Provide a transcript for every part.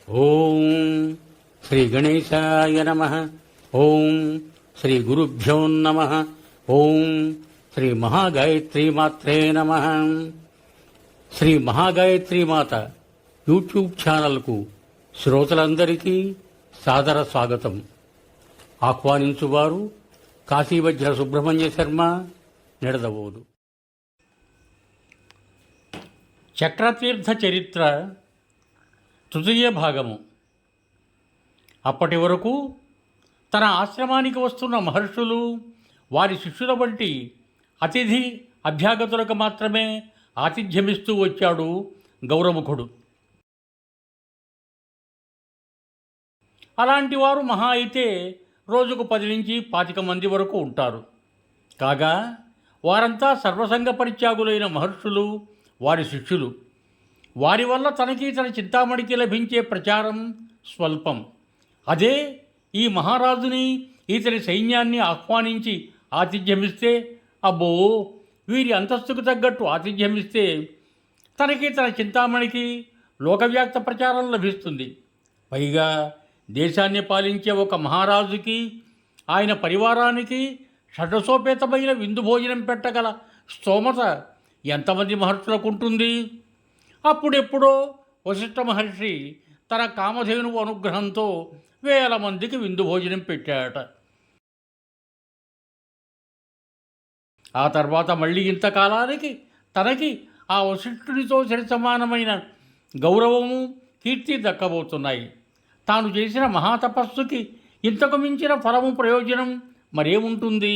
ఓం శ్రీ గణేశాయ నమః. ఓం శ్రీ గురుభ్యో నమః. ఓం శ్రీ మహాగాయత్రీమాత్రే నమః. శ్రీ మహాగాయత్రీమాత యూట్యూబ్ ఛానల్కు శ్రోతలందరికీ సాదర స్వాగతం. ఆహ్వానించువారు కాశీవజ్ర సుబ్రహ్మణ్య శర్మ, నిడదవోలు. చక్రతీర్థ చరిత్ర తృతీయ భాగము. అప్పటి వరకు తన ఆశ్రమానికి వస్తున్న మహర్షులు, వారి శిష్యుల వంటి అతిథి అభ్యాగతులకు మాత్రమే ఆతిథ్యమిస్తూ వచ్చాడు గౌరముఖుడు. అలాంటి వారు మహా అయితే రోజుకు 10 నుంచి 25 మంది వరకు ఉంటారు. కాగా వారంతా సర్వసంగ పరిత్యాగులైన మహర్షులు, వారి శిష్యులు. వారి వల్ల తనకి తన చింతామణికి లభించే ప్రచారం స్వల్పం. అదే ఈ మహారాజుని, ఇతని సైన్యాన్ని ఆహ్వానించి ఆతిథ్యమిస్తే, అబ్బో వీరి అంతస్తుకు తగ్గట్టు ఆతిథ్యమిస్తే తనకి తన చింతామణికి లోకవ్యాప్త ప్రచారం లభిస్తుంది. పైగా దేశాన్ని పాలించే ఒక మహారాజుకి, ఆయన పరివారానికి షడ్రసోపేతమైన విందు భోజనం పెట్టగల స్తోమత ఎంతమంది మహర్షులకు ఉంటుంది? అప్పుడెప్పుడో వశిష్ఠ మహర్షి తన కామధేనువు అనుగ్రహంతో 1000 మందికి విందు భోజనం పెట్టాట. ఆ తర్వాత మళ్ళీ ఇంతకాలానికి తనకి ఆ వశిష్ఠునితో సరిసమానమైన గౌరవము, కీర్తి దక్కబోతున్నాయి. తాను చేసిన మహాతపస్సుకి ఇంతకు మించిన ఫలము, ప్రయోజనం మరేముంటుంది?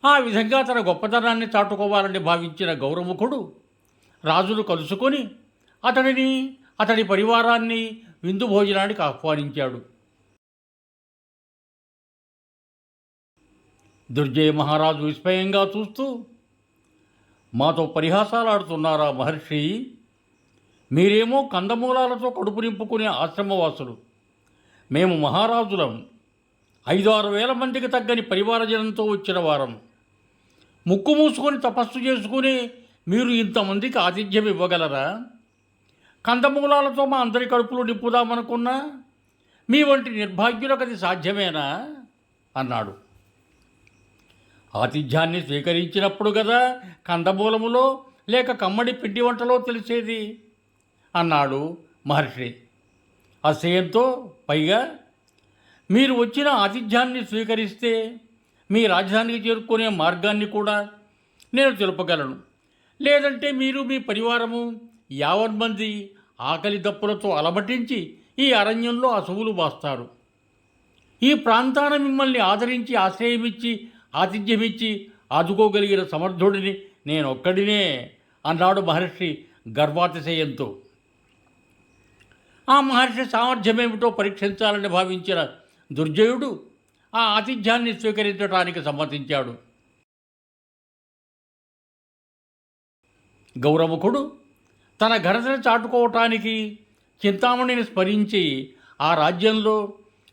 ఆ విధంగా తన గొప్పతనాన్ని చాటుకోవాలని భావించిన గౌరముఖుడు రాజును కలుసుకొని అతడిని, అతడి పరివారాన్ని విందు భోజనానికి ఆహ్వానించాడు. దుర్జయ మహారాజు విస్మయంగా చూస్తూ, మాతో పరిహాసాలాడుతున్నారా మహర్షి? మీరేమో కందమూలాలతో కడుపు నింపుకునే ఆశ్రమవాసులు, మేము మహారాజులం, 5-6 వేల మందికి తగ్గని పరివారజనంతో వచ్చిన వారం. ముక్కు మూసుకొని తపస్సు చేసుకుని మీరు ఇంతమందికి ఆతిథ్యం ఇవ్వగలరా? కందమూలాలతో మా అందరి కడుపులో నింపుదామనుకున్నా మీ వంటి నిర్భాగ్యులకు అది సాధ్యమేనా అన్నాడు. ఆతిథ్యాన్ని స్వీకరించినప్పుడు కదా కందమూలములో లేక కమ్మడి పిండి వంటలో తెలిసేది అన్నాడు మహర్షి అసహ్యంతో. పైగా మీరు వచ్చిన ఆతిథ్యాన్ని స్వీకరిస్తే మీ రాజధానికి చేరుకునే మార్గాన్ని కూడా నేను తెలుపగలను. లేదంటే మీరు, మీ పరివారము 50 మంది ఆకలి దప్పులతో అలమటించి ఈ అరణ్యంలో అసువులు బాస్తారు. ఈ ప్రాంతాన మిమ్మల్ని ఆదరించి, ఆశ్రయమిచ్చి, ఆతిథ్యమిచ్చి ఆదుకోగలిగిన సమర్థుడిని నేనొక్కడినే అన్నాడు మహర్షి గర్వాతిశయంతో. ఆ మహర్షి సామర్థ్యమేమిటో పరీక్షించాలని భావించిన దుర్జయుడు ఆ ఆతిథ్యాన్ని స్వీకరించడానికి సమ్మతించాడు. గౌరముఖుడు తన ఘనతను చాటుకోవటానికి చింతామణిని స్మరించి ఆ రాజ్యంలో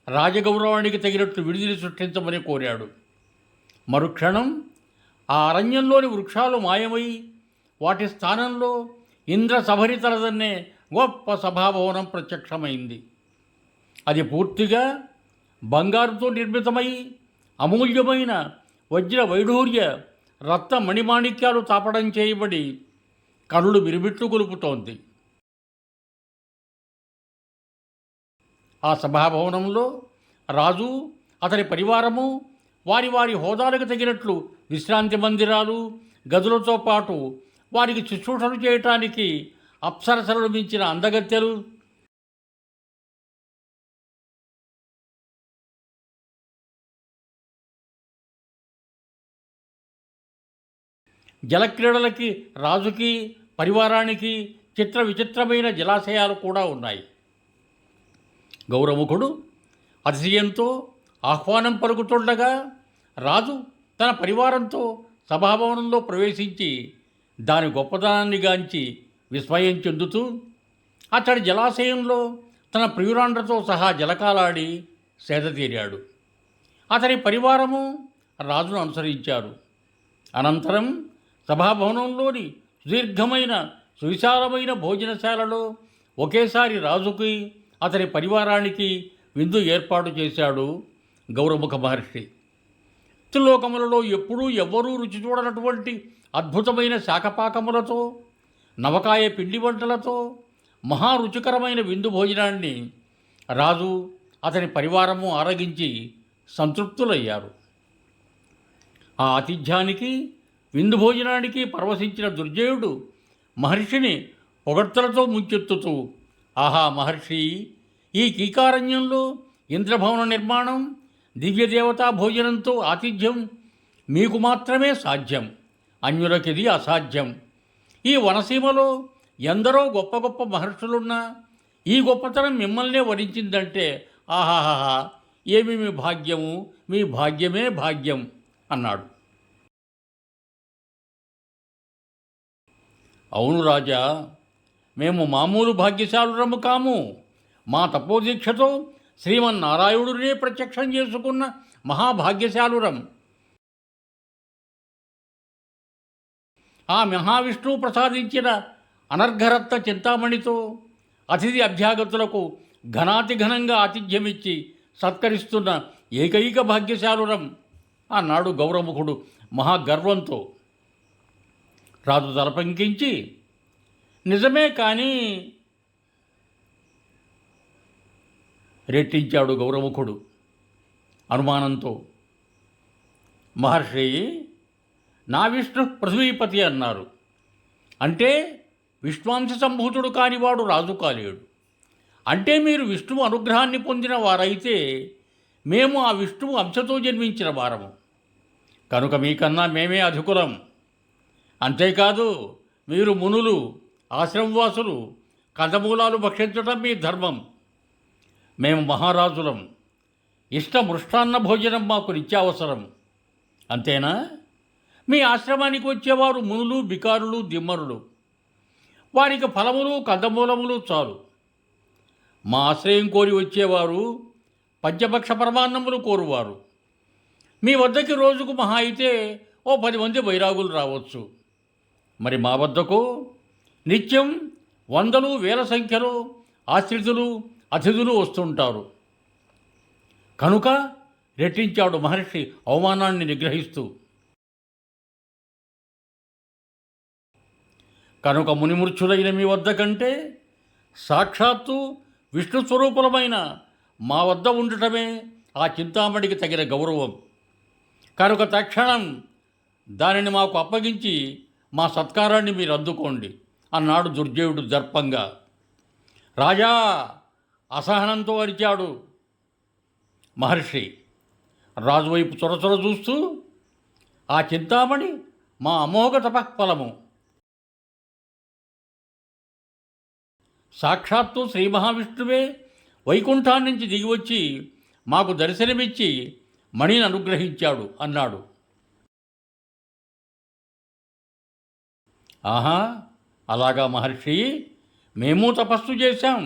రాజగౌరవానికి తగినట్లు విడిదిని సృష్టించమని కోరాడు. మరుక్షణం ఆ అరణ్యంలోని వృక్షాలు మాయమై వాటి స్థానంలో ఇంద్రసభరితలదన్నే గొప్ప సభాభవనం ప్రత్యక్షమైంది. అది పూర్తిగా బంగారుతో నిర్మితమై అమూల్యమైన వజ్ర వైఢూర్య రత్న మణిమాణిక్యాలు తాపడం చేయబడి కనులు మిరుమిట్లు గొలుపుతోంది. ఆ సభాభవనంలో రాజు, అతని పరివారము వారి వారి హోదాలకు తగినట్లు విశ్రాంతి మందిరాలు, గదులతో పాటు వారికి శుశ్రూషలు చేయటానికి అప్సరసలను మించిన అందగత్తెలు, జలక్రీడలకి రాజుకి, పరివారానికి చిత్ర విచిత్రమైన జలాశయాలు కూడా ఉన్నాయి. గౌరముఖుడు అతిశయంతో ఆహ్వానం పలుకుతుండగా రాజు తన పరివారంతో సభాభవనంలో ప్రవేశించి దాని గొప్పతనాన్ని గాంచి విస్మయం చెందుతూ అతడి జలాశయంలో తన ప్రియురాండ్రతో సహా జలకాలాడి సేదతీరాడు. అతని పరివారము రాజును అనుసరించారు. అనంతరం సభాభవనంలోని సుదీర్ఘమైన సువిశాలమైన భోజనశాలలో ఒకేసారి రాజుకి అతని పరివారానికి విందు ఏర్పాటు చేశాడు గౌరముఖ మహర్షి. త్రిలోకములలో ఎప్పుడూ ఎవ్వరూ రుచి చూడనటువంటి అద్భుతమైన శాకపాకములతో, నవకాయ పిండి వంటలతో మహారుచికరమైన విందు భోజనాన్ని రాజు అతని పరివారము ఆరగించి సంతృప్తులయ్యారు. ఆ ఆతిథ్యానికి, విందు భోజనానికి పరవశించిన దుర్జయుడు మహర్షిని పొగడ్తలతో ముంచెత్తుతూ, ఆహా మహర్షి, ఈ కీకారణ్యంలో ఇంద్రభవన నిర్మాణం, దివ్యదేవతా భోజనంతో ఆతిథ్యం మీకు మాత్రమే సాధ్యం, అన్యులకిది అసాధ్యం. ఈ వనసీమలో ఎందరో గొప్ప గొప్ప మహర్షులున్నా ఈ గొప్పతనం మిమ్మల్నే వరించిందంటే ఆహాహా, ఏమి మీ భాగ్యము, మీ భాగ్యమే భాగ్యం అన్నాడు. అవును రాజా, మేము మామూలు భాగ్యశాలురము కాము. మా తపోదీక్షతో శ్రీమన్నారాయణుడినే ప్రత్యక్షం చేసుకున్న మహాభాగ్యశాలురం. ఆ మహావిష్ణువు ప్రసాదించిన అనర్ఘరత్న చింతామణితో అతిథి అభ్యాగతులకు ఘనాతిఘనంగా ఆతిథ్యమిచ్చి సత్కరిస్తున్న ఏకైక భాగ్యశాలురం అన్నాడు గౌరముఖుడు మహాగర్వంతో. రాజు తలపంకించి, నిజమే కానీ రెట్టించాడు గౌరముఖుడు అనుమానంతో. మహర్షి, నా విష్ణు పృథ్వీపతి అన్నారు. అంటే విశ్వాంశ సంభూతుడు కానివాడు రాజు కాలేడు. అంటే మీరు విష్ణువు అనుగ్రహాన్ని పొందిన వారైతే మేము ఆ విష్ణువు అంశతో జన్మించిన వారము కనుక మీకన్నా మేమే అధికులం. అంతేకాదు, మీరు మునులు, ఆశ్రమవాసులు, కందమూలాలు భక్షించడం మీ ధర్మం. మేము మహారాజులం. మృష్టాన్న భోజనం మాకు నిత్యావసరం. అంతేనా? మీ ఆశ్రమానికి వచ్చేవారు మునులు, బికారులు, దిమ్మరులు. వారికి ఫలములు, కందమూలములు చాలు. మా ఆశ్రయం కోరి వచ్చేవారు పంచపక్ష పరమాన్నములు కోరువారు. మీ వద్దకి రోజుకు మహా అయితే 10 మంది వైరాగులు రావచ్చు. మరి మా వద్దకు నిత్యం వందలు, వేల సంఖ్యలో ఆశ్రితులు, అతిథులు వస్తుంటారు. కనుక రెట్టించాడు మహర్షి అవమానాన్ని నిగ్రహిస్తూ. కనుక మునిమూర్ఛులైన మీ వద్ద కంటే సాక్షాత్తు విష్ణు స్వరూపులమైన మా వద్ద ఉండటమే ఆ చింతామణికి తగిన గౌరవం. కనుక తక్షణం దానిని మాకు అప్పగించి మా సత్కారాన్ని మీరు అందుకోండి అన్నాడు దుర్జయుడు దర్పంగా. రాజా, అసహనంతో అరిచాడు మహర్షి. రాజువైపు చొరచొర చూస్తూ, ఆ చింతామణి మా అమోఘ తపఃఫలము. సాక్షాత్తు శ్రీ మహావిష్ణువే వైకుంఠాన్నించి దిగివచ్చి మాకు దర్శనమిచ్చి మణిని అనుగ్రహించాడు అన్నాడు. ఆహా, అలాగా మహర్షి, మేము తపస్సు చేశాం.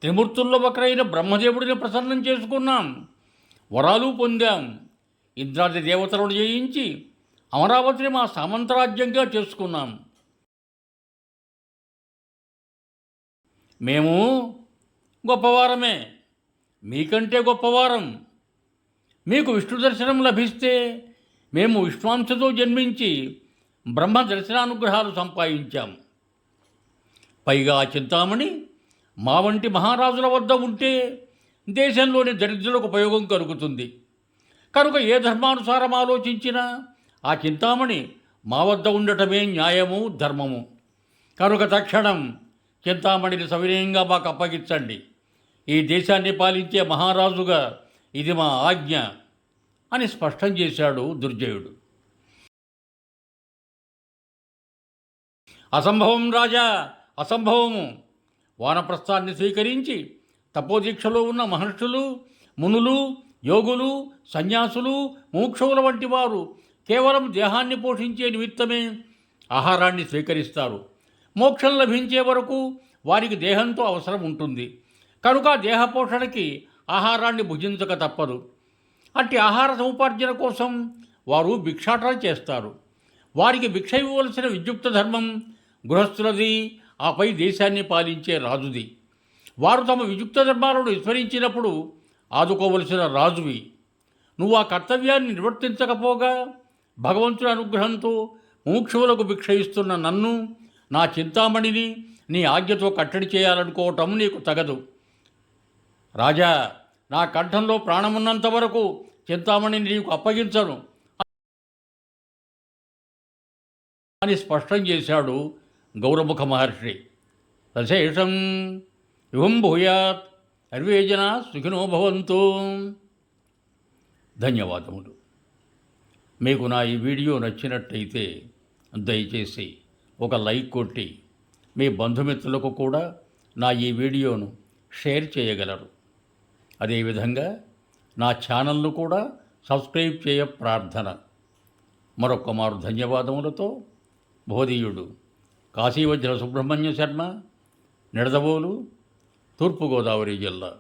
త్రిమూర్తుల్లో ఒకరైన బ్రహ్మదేవుడిని ప్రసన్నం చేసుకున్నాం. వరాలు పొందాం. ఇంద్రాది దేవతలను జయించి అమరావతిని మా సామంతరాజ్యంగా చేసుకున్నాం. మేము గొప్పవారమే, మీకంటే గొప్పవారం. మీకు విష్ణు దర్శనం లభిస్తే మేము విశ్వాంశతో జన్మించి బ్రహ్మ దర్శనానుగ్రహాలు సంపాదించాం. పైగా చింతామణి మా వంటి మహారాజుల వద్ద ఉంటే దేశంలోని దరిద్రులకు ఉపయోగం కలుగుతుంది. కనుక ఏ ధర్మానుసారం ఆలోచించినా ఆ చింతామణి మా వద్ద ఉండటమే న్యాయము, ధర్మము. కనుక తక్షణం చింతామణిని సవినయంగా మాకు అప్పగించండి. ఈ దేశాన్ని పాలించే మహారాజుగా ఇది మా ఆజ్ఞ అని స్పష్టం చేశాడు దుర్జయుడు. అసంభవం రాజా, అసంభవము. వానప్రస్థాన్ని స్వీకరించి తపోదీక్షలో ఉన్న మహర్షులు, మునులు, యోగులు, సన్యాసులు, మోక్షుల వంటి వారు కేవలం దేహాన్ని పోషించే నిమిత్తమే ఆహారాన్ని స్వీకరిస్తారు. మోక్షం లభించే వరకు వారికి దేహంతో అవసరం ఉంటుంది. కనుక దేహ పోషణకి ఆహారాన్ని భుజించక తప్పదు. అట్టి ఆహార సముపార్జన కోసం వారు భిక్షాటన చేస్తారు. వారికి భిక్ష ఇవ్వవలసిన విద్యుక్త ధర్మం గృహస్థులది, ఆపై దేశాన్ని పాలించే రాజుది. వారు తమ వియుక్త ధర్మాలను విస్మరించినప్పుడు ఆదుకోవలసిన రాజువి. నువ్వు ఆ కర్తవ్యాన్ని నిర్వర్తించకపోగా భగవంతుడి అనుగ్రహంతో ముముక్షువులకు భిక్ష ఇస్తున్న నన్ను, నా చింతామణిని నీ ఆజ్ఞతో కట్టడి చేయాలనుకోవటం నీకు తగదు. రాజా, నా కంఠంలో ప్రాణమున్నంత వరకు చింతామణిని నీకు అప్పగించను అని స్పష్టం చేశాడు గౌరముఖ మహర్షి. సశేషం యువం భూయాత్ సర్వే జనా సుఖినో భవంతు. ధన్యవాదములు. మీకు నా ఈ వీడియో నచ్చినట్టయితే దయచేసి ఒక లైక్ కొట్టి మీ బంధుమిత్రులకు కూడా నా ఈ వీడియోను షేర్ చేయగలరు. అదేవిధంగా నా ఛానల్ను కూడా సబ్స్క్రైబ్ చేయ ప్రార్థన. మరొక్క మారు ధన్యవాదములతో బోధీయుడు కాశీవజ్ర సుబ్రహ్మణ్య శర్మ, నిడదవోలు, తూర్పుగోదావరి జిల్లా.